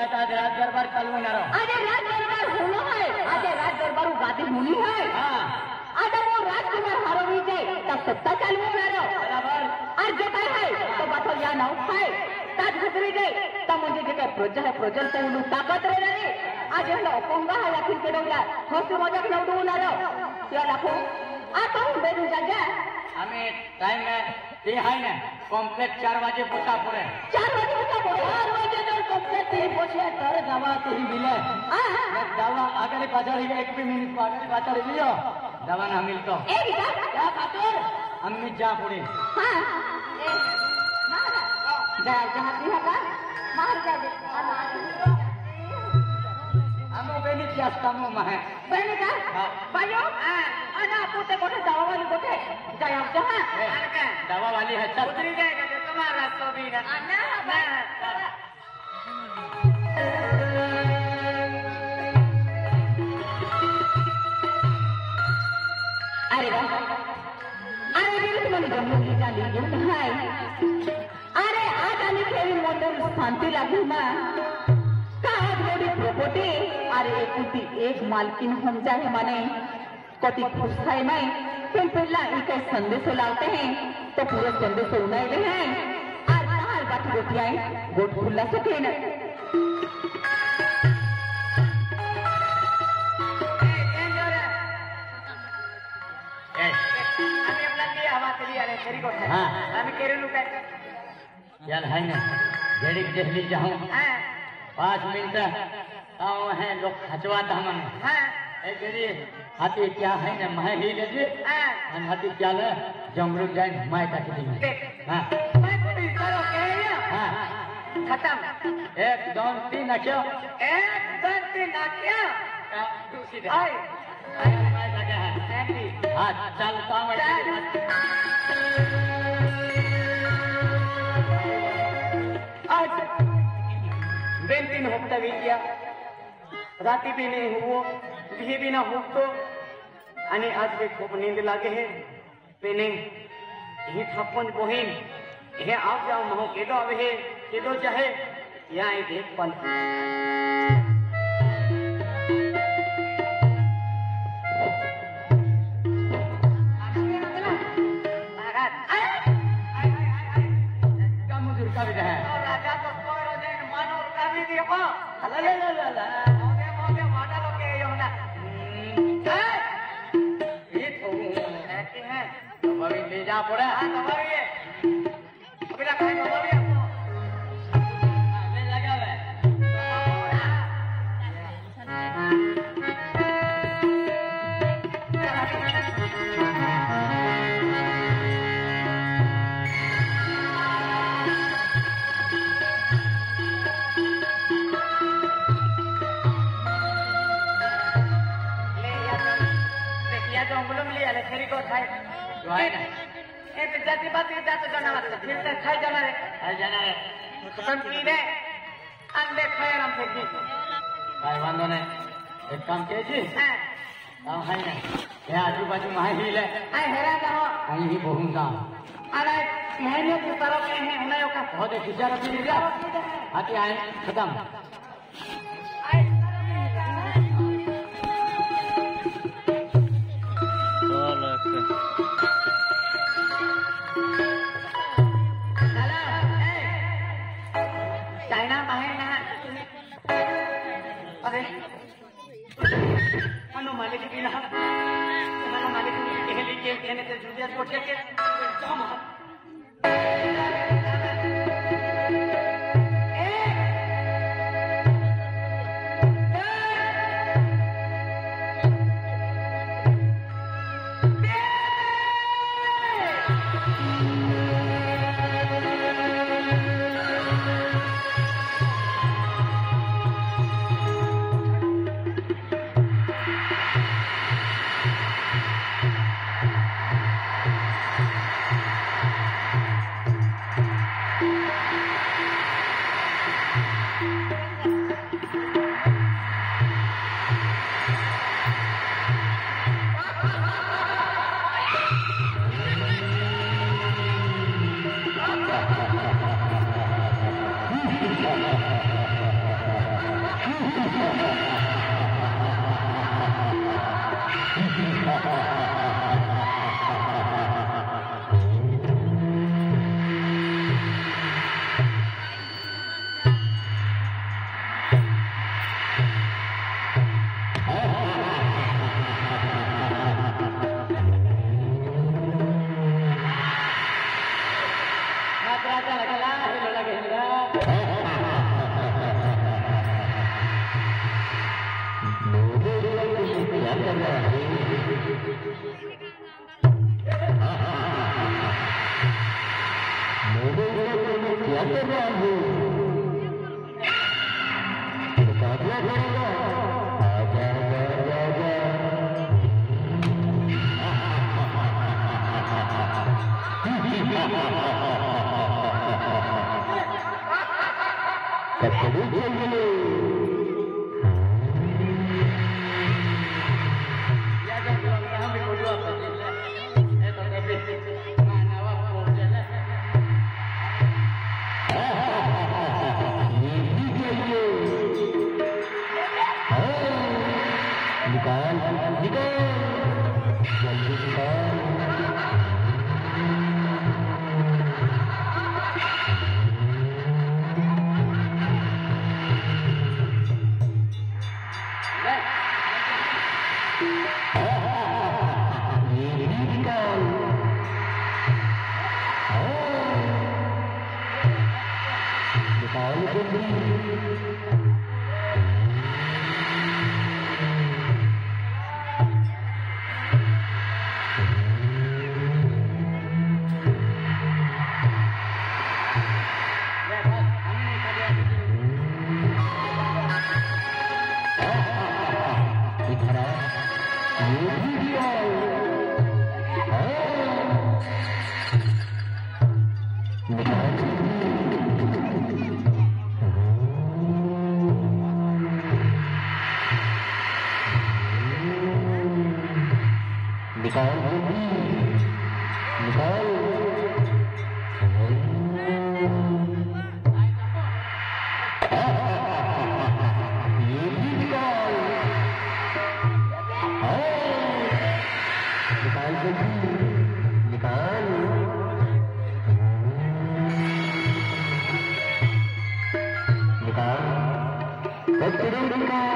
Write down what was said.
आता आज रात दरबार चालू होणार अरे राज दरबार होनो है आज राज दरबार गादी होनी है आज वो राजकुमार हरवी जाए तब सत्ता चालू होणार बराबर आज जे काय है तो बाथो या नाव है ताज घसरी जाए तब म्हणजे जे काय प्रजा है प्रजल तो उलू ताकत रे आज हे अपंग है या फिर केडवला हसू मजाक नवडू होणार या लाखो आता हूँ बेरू जाजा हमें टाइम में ते है ना कम्प्लीट 4 बजे पोता पड़े 4 बजे पोता पड़े 4 बजे तो कम्प्लीट ते पोछे तर दवा तो ही मिले दवा आगे पाछड़ 1 मिनट आगे पाछड़ लियो दवा ना मिल तो ए बेटा क्या खातिर अम्मी जा पड़े हां ए मारा जा जाती है का मार जा दे हमो बेनी जास्तामो महे बेनी का बायो अना पोते कोठे दवा वाली कोठे जाय आप जहां दवा वाली है चल उतरी जाएगा तो तुम्हारा तो भी ना अरे वाह अरे बिल्कुल मन गमली चाली गई हाय अरे आज आने खेली मोटर शांति लागी मां काज मोड़ी प्रॉपर्टी अरे एक मालकिन हम जाए माने कति खुश है मैं फिर पहला एक संदेश लाते हैं तो पूरे संदेश उनाइले हैं आज बाहर बात गोटियाए गोट खुला सके न अभी अपना लिए हवा चली आ रहे तेरी को हां अभी केरे लुका चल है ना जेडी जहली जाऊं 5 मिनट आओ है लोग खचवाता हमने हां ए जेडी हाथी क्या है ना मैं ही ले जी अन हाथी क्या ले जमरू जाए मैं काटी दी हां मैं कोई करो के हां खत्म 1 2 3 नाचो 1 2 3 नाचो दूसरी हाय मैं लगा है हां चल काम आज दिन दिन होता विद्या राती भी नहीं हुआ भी ना हो तो आणि आज भी खूब नींद लागे है पेने ही थप्पन बहिन हे आप जाओ महो केडो आवे है केडो चाहे यहाँ एक एक पल का भी है राजा तो कोरो देख मानो का भी देखो ला मोदे माडा लोग ये होना ये तो ऐसे हैं तो भाई ले जा पड़ा हां दबाइए अभी ना खाए दबाइए आपको ले लगा है फेरी को खाए ए जाती बात ये जातो जाना मत फिर से खाए जाना रे तो कम की दे अंडे खाए हम फेंकी काय वांदो ने एक काम के जी हां है ना ये आजू बाजू में ही ले आई हेरा जाओ आई ही बहुंगा अरे कहने की तरफ के हैं उन्हें का बहुत गुजारा भी जा आके आए खत्म चाइना बाहर ना अरे मनो मालिक की ना मनो मालिक की कहली के कहने से जुदिया छोटे के काम छोड़ेगा आजा आजा आजा कचड़ी चाहिए निकाल निकाल जल्दी निकाल ये भी निकाल निकाल जल्दी निकाल निकाल ये भी निकाल निकाल निकाल निकाल निकाल